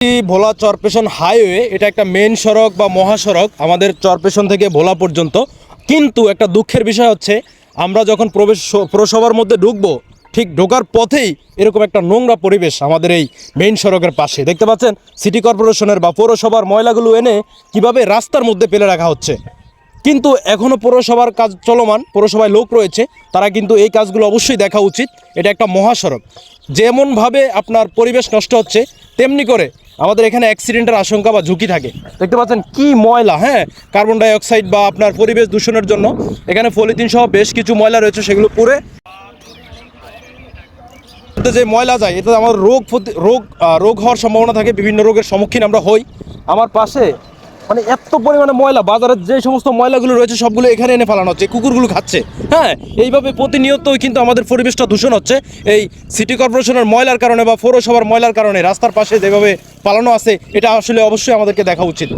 ভোলা চরপেশন highway, এটা একটা main সড়ক বা মহাসড়ক আমাদের চরপেশন থেকে ভোলা পর্যন্ত। কিন্তু একটা দুঃখের বিষয় হচ্ছে, আমরা যখন পুরসভার মধ্যে ঢুকবো, ঠিক ঢোকার পথেই এরকম একটা নোংরা পরিবেশ আমাদের এই মেইন সড়কের পাশে। দেখতে পাচ্ছেন সিটি কর্পোরেশনের বা পৌরসভার ময়লাগুলো এনে কিভাবে রাস্তার মধ্যে ফেলে রাখা হচ্ছে। কিন্তু এখনও পৌরসভার কাজ চলমান, পৌরসভায় লোক রয়েছে, তারা কিন্তু এই কাজগুলো অবশ্যই দেখা উচিত। এটা একটা মহাসড়ক, যেমনভাবে আপনার পরিবেশ নষ্ট হচ্ছে তেমনি করে আমাদের এখানে অ্যাক্সিডেন্টের আশঙ্কা বা ঝুঁকি থাকে। দেখতে পাচ্ছেন কি ময়লা, হ্যাঁ, কার্বন ডাইঅক্সাইড বা আপনার পরিবেশ দূষণের জন্য এখানে পলিথিন সহ বেশ কিছু ময়লা রয়েছে, সেগুলো পুরে যে ময়লা যায় এতে আমার রোগ হওয়ার সম্ভাবনা থাকে, বিভিন্ন রোগের সম্মুখীন আমরা হই। আমার পাশে মানে এত পরিমাণে ময়লা, বাজারের যে সমস্ত ময়লাগুলো রয়েছে সবগুলো এখানে এনে ফেলানো হচ্ছে, কুকুরগুলো খাচ্ছে। হ্যাঁ, এইভাবে প্রতিনিয়তই কিন্তু আমাদের পরিবেশটা দূষণ হচ্ছে এই সিটি কর্পোরেশনের ময়লার কারণে বা পৌরসভার ময়লার কারণে। রাস্তার পাশে যেভাবে পালানো আছে, এটা আসলে অবশ্যই আমাদেরকে দেখা উচিত।